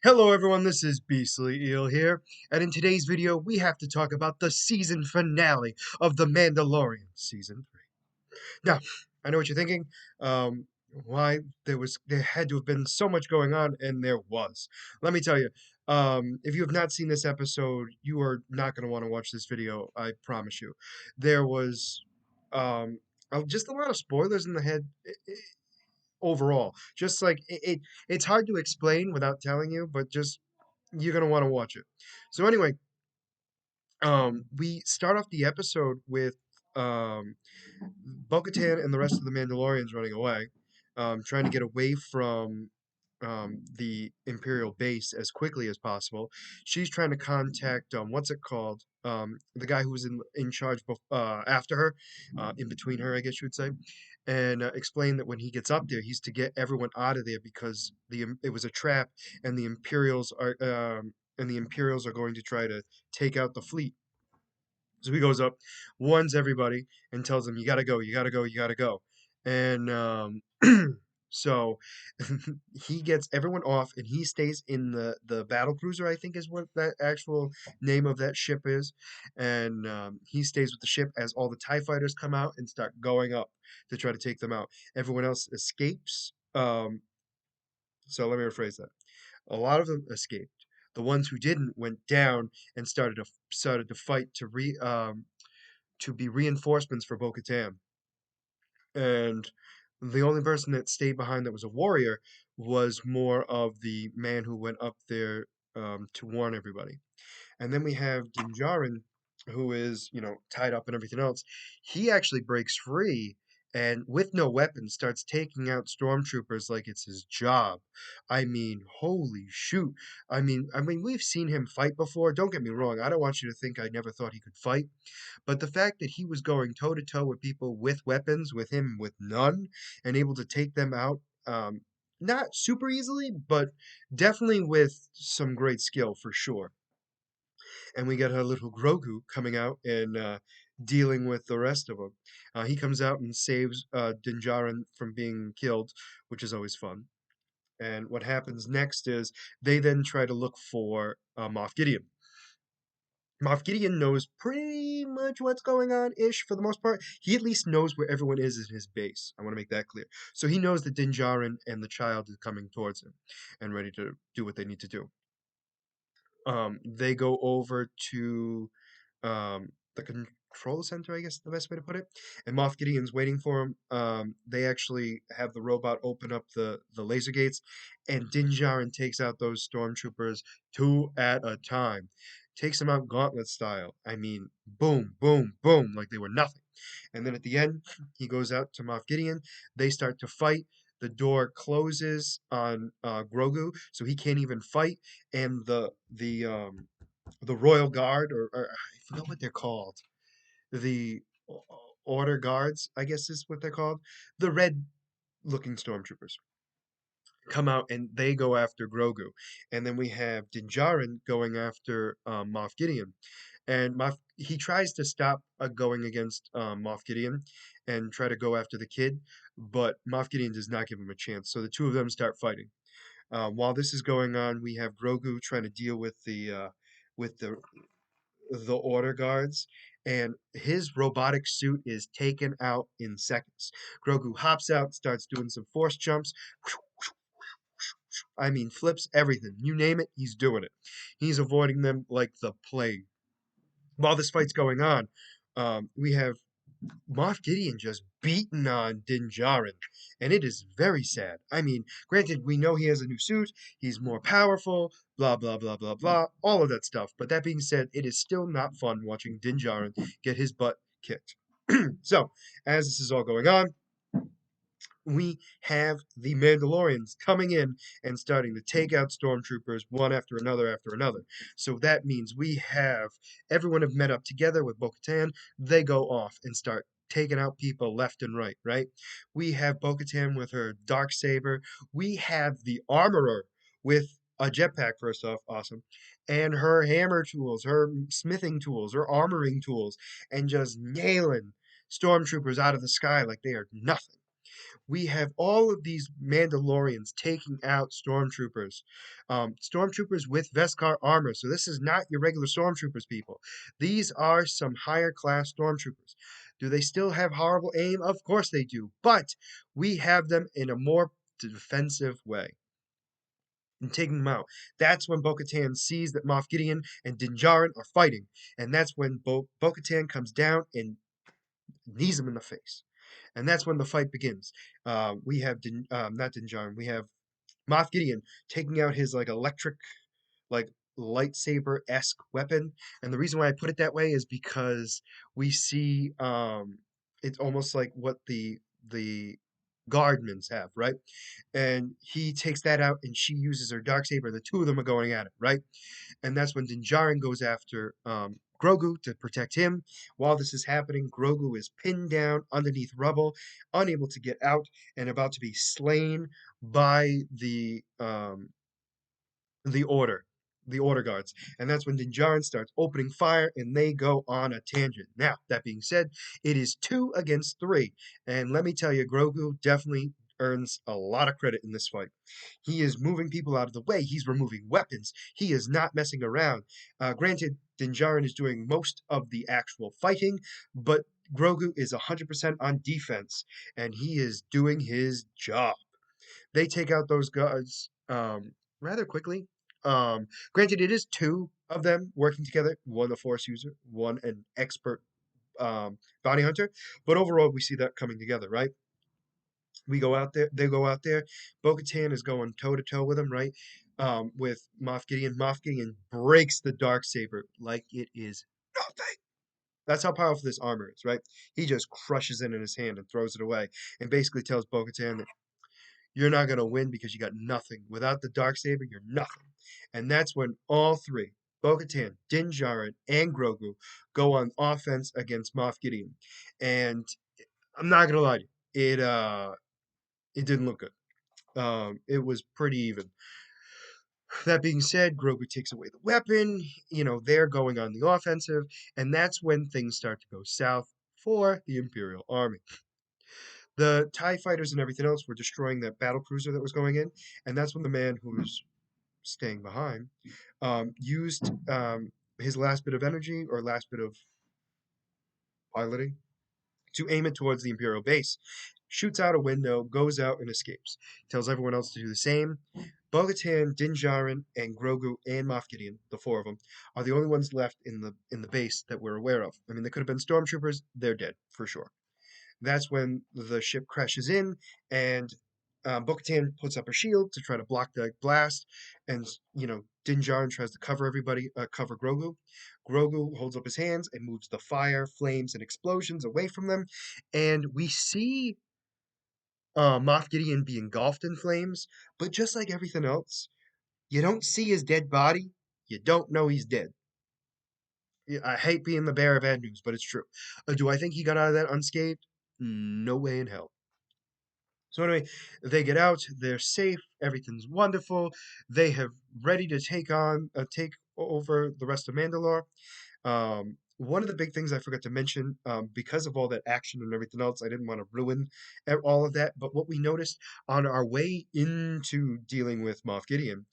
Hello everyone, this is Beastly Eel here, and in today's video we have to talk about the season finale of The Mandalorian Season 3. Now, I know what you're thinking, why there had to have been so much going on, and there was. Let me tell you, if you have not seen this episode, you are not going to want to watch this video, I promise you. There was, just a lot of spoilers in the head, overall. Just like, it's hard to explain without telling you, but just you're gonna want to watch it. So anyway, we start off the episode with Bo-Katan and the rest of the Mandalorians running away, trying to get away from the Imperial base as quickly as possible. She's trying to contact what's it called? The guy who was in charge after her, in between her, I guess you would say, and explain that when he gets up there, he's to get everyone out of there because it was a trap, and the Imperials are going to try to take out the fleet. So he goes up, warns everybody, and tells them, "You gotta go, you gotta go, you gotta go." And so he gets everyone off, and he stays in the battle cruiser, I think is what that actual name of that ship is. And he stays with the ship as all the TIE fighters come out and start going up to try to take them out. Everyone else escapes. So let me rephrase that. A lot of them escaped. The ones who didn't went down and started to fight to be reinforcements for Bo-Katan. And the only person that stayed behind that was a warrior was more of the man who went up there to warn everybody. And then we have Din Djarin, who is, tied up and everything else. He actually breaks free and with no weapon starts taking out stormtroopers like it's his job. I mean, holy shoot. I mean we've seen him fight before. Don't get me wrong. I don't want you to think I never thought he could fight. But the fact that he was going toe to toe with people with weapons, with him with none, and able to take them out, not super easily, but definitely with some great skill for sure. And we get our little Grogu coming out and dealing with the rest of them. He comes out and saves Din Djarin from being killed, which is always fun. And what happens next is they then try to look for Moff Gideon. Moff Gideon knows pretty much what's going on ish for the most part. He at least knows where everyone is in his base. I want to make that clear. So he knows that Din Djarin and the child is coming towards him and ready to do what they need to do. They go over to the control center, I guess is the best way to put it. And Moff Gideon's waiting for him. They actually have the robot open up the laser gates, and Din Djarin takes out those stormtroopers two at a time. Takes them out gauntlet style. I mean, boom, boom, boom, like they were nothing. And then at the end, he goes out to Moff Gideon. They start to fight. The door closes on Grogu, so he can't even fight. And the Royal Guard, or I forgot what they're called, the Order Guards, I guess is what they're called, the red-looking stormtroopers come out and they go after Grogu, and then we have Din Djarin going after Moff Gideon, and he tries to stop going against Moff Gideon and try to go after the kid, but Moff Gideon does not give him a chance. So the two of them start fighting. While this is going on, we have Grogu trying to deal with with the the order guards, and his robotic suit is taken out in seconds. Grogu hops out, starts doing some force jumps. I mean, flips everything. You name it, he's doing it. He's avoiding them like the plague. While this fight's going on, we have Moff Gideon just beaten on Din Djarin, and it is very sad. I mean, granted, we know he has a new suit, he's more powerful, blah, blah, blah, blah, blah, all of that stuff. But that being said, it is still not fun watching Din Djarin get his butt kicked. So, as this is all going on, we have the Mandalorians coming in and starting to take out stormtroopers one after another after another. So that means we have everyone have met up together with Bo-Katan. They go off and start taking out people left and right, right? We have Bo-Katan with her dark saber. We have the armorer with a jetpack, first off, awesome, and her hammer tools, her smithing tools, her armoring tools, and just nailing stormtroopers out of the sky like they are nothing. we have all of these Mandalorians taking out stormtroopers, stormtroopers with Veskar armor. So this is not your regular stormtroopers, people. These are some higher class stormtroopers. Do they still have horrible aim? Of course they do, but we have them in a more defensive way and taking them out. That's when Bo-Katan sees that Moff Gideon and Din Djarin are fighting, and that's when Bo-Katan comes down and knees him in the face. And that's when the fight begins. We have not Din Djarin, we have Moff Gideon taking out his like electric, like lightsaber-esque weapon. And the reason why I put it that way is because we see it's almost like what the guardmans have, right? And he takes that out and she uses her dark saber. The two of them are going at it, right? And that's when Din Djarin goes after Grogu to protect him. While this is happening, Grogu is pinned down underneath rubble, unable to get out, and about to be slain by the order, the order guards. And that's when Din Djarin starts opening fire and they go on a tangent. Now, that being said, it is 2 against 3. And let me tell you, Grogu definitely earns a lot of credit in this fight. He is moving people out of the way. He's removing weapons. He is not messing around. Granted, Din Djarin is doing most of the actual fighting, but Grogu is 100% on defense, and he is doing his job. They take out those guards rather quickly. Granted, it is two of them working together, one a force user, one an expert bounty hunter, but overall we see that coming together, right? We go out there, they go out there. Bo-Katan is going toe to toe with him, right? With Moff Gideon. Moff Gideon breaks the dark saber like it is nothing. That's how powerful this armor is, right? He just crushes it in his hand and throws it away, and basically tells Bo-Katan that you're not gonna win because you got nothing. Without the dark saber, you're nothing. And that's when all three, Bo-Katan, Din Djarin, and Grogu, go on offense against Moff Gideon. And I'm not gonna lie to you, it didn't look good. It was pretty even. That being said, Grogu takes away the weapon. You know, they're going on the offensive, and that's when things start to go south for the Imperial Army. The TIE fighters and everything else were destroying that battle cruiser that was going in, and that's when the man who was staying behind used his last bit of energy or last bit of piloting to aim it towards the Imperial base. Shoots out a window, goes out, and escapes. Tells everyone else to do the same. Bo-Katan, Din Djarin, and Grogu and Moff Gideon, the four of them, are the only ones left in the base that we're aware of. I mean, they could have been stormtroopers. They're dead for sure. That's when the ship crashes in, and Bo-Katan puts up her shield to try to block the blast, and Din Djarin tries to cover everybody, cover Grogu. Grogu holds up his hands and moves the fire, flames, and explosions away from them, and we see Moff Gideon be engulfed in flames. But just like everything else, you don't see his dead body, you don't know he's dead. Yeah, I hate being the bearer of bad news, but it's true. Do I think he got out of that unscathed? No way in hell. So anyway, they get out, they're safe, everything's wonderful. They have ready to take over the rest of Mandalore. One of the big things I forgot to mention, because of all that action and everything else, I didn't want to ruin all of that. But what we noticed on our way into dealing with Moff Gideon,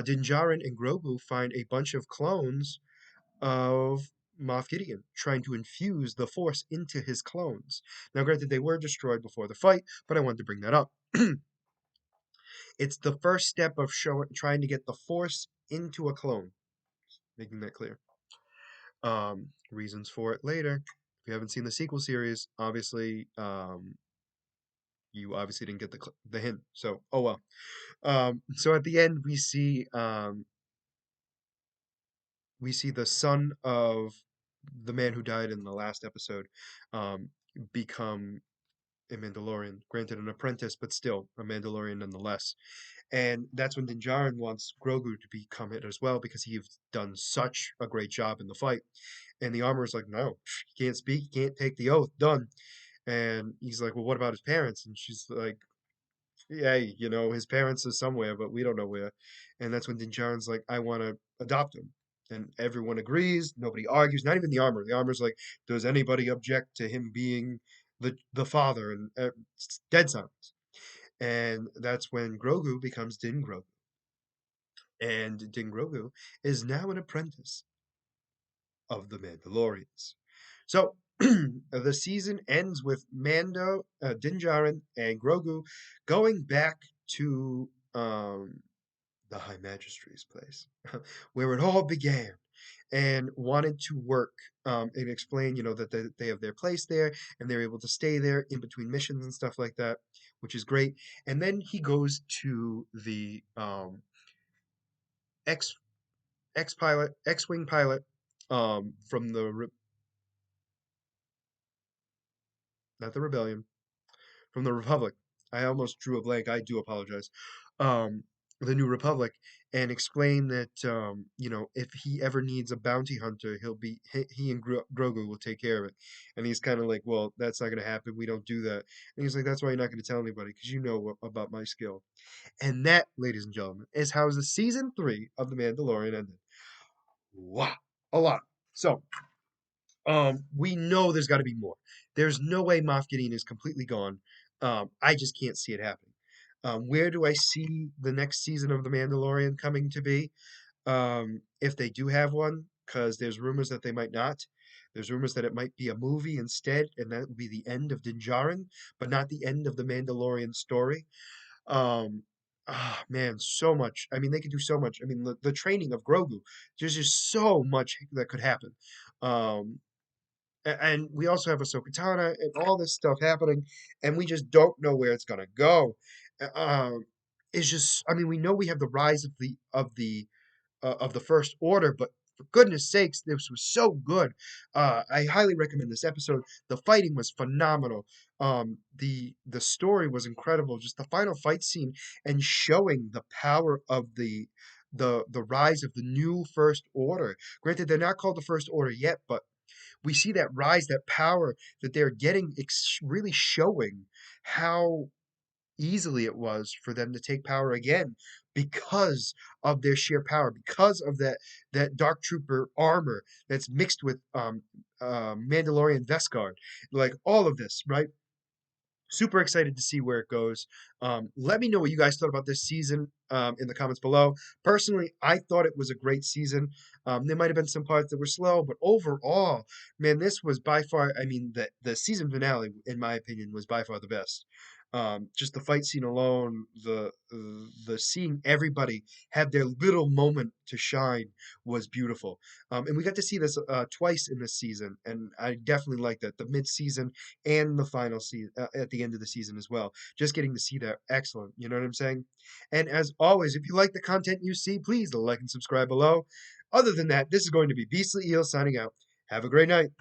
Din Djarin and Grogu find a bunch of clones of Moff Gideon, trying to infuse the Force into his clones. Now, granted, they were destroyed before the fight, but I wanted to bring that up. It's the first step of trying to get the Force into a clone, making that clear. Reasons for it later. If you haven't seen the sequel series, obviously, you obviously didn't get the hint. So, oh well. So at the end, we see the son of the man who died in the last episode um, become a Mandalorian. Granted, an apprentice, but still a Mandalorian nonetheless. And that's when Din Djarin wants Grogu to become it as well because he's done such a great job in the fight. And the armorer's like, no, he can't speak, he can't take the oath, done. And he's like, well, what about his parents? And she's like, yeah, his parents are somewhere, but we don't know where. And that's when Din Djarin's like, I want to adopt him. And everyone agrees. Nobody argues. Not even the armor. The armor's like, does anybody object to him being the father? And dead silence. and that's when Grogu becomes Din Grogu, and Din Grogu is now an apprentice of the Mandalorians. So the season ends with Mando, Din Djarin, and Grogu going back to the High Magistrate's place, where it all began, and wanted to work and explain, that they have their place there and they're able to stay there in between missions and stuff like that, which is great. And then he goes to the X X pilot, X-wing pilot, from the not the rebellion, from the Republic. I almost drew a blank. I do apologize. Um, the New Republic, and explain that if he ever needs a bounty hunter, he and Grogu will take care of it. And he's kind of like, well, that's not going to happen. We don't do that. And he's like, that's why you're not going to tell anybody because you know about my skill. And that, ladies and gentlemen, is how the season 3 of The Mandalorian ended. Wow, a lot. So we know there's got to be more. There's no way Moff Gideon is completely gone. I just can't see it happening. Where do I see the next season of The Mandalorian coming to be? If they do have one, because there's rumors that they might not. There's rumors that it might be a movie instead, and that would be the end of Din Djarin, but not the end of the Mandalorian story. Um, Man, so much. I mean, they could do so much. I mean, the training of Grogu, there's just so much that could happen. Um, and we also have Ahsoka Tano and all this stuff happening, and we just don't know where it's gonna go. It's just, I mean, we know we have the rise of the First Order, but for goodness sakes, this was so good. I highly recommend this episode. The fighting was phenomenal. The story was incredible. Just the final fight scene and showing the power of the rise of the new First Order. Granted, they're not called the First Order yet, but we see that rise, that power that they're getting, really showing how easily it was for them to take power again because of their sheer power, because of that Dark Trooper armor that's mixed with Mandalorian vest guard, like all of this, right? Super excited to see where it goes. Let me know what you guys thought about this season in the comments below. Personally, I thought it was a great season. There might have been some parts that were slow, but overall, man, this was by far, I mean, the season finale, in my opinion, was by far the best. Just the fight scene alone, the seeing everybody have their little moment to shine was beautiful. And we got to see this twice in this season, and I definitely like that. The mid-season and the final season at the end of the season as well. Just getting to see that, excellent. You know what I'm saying? And as always, if you like the content you see, please like and subscribe below. Other than that, this is going to be Beastly Eel signing out. Have a great night.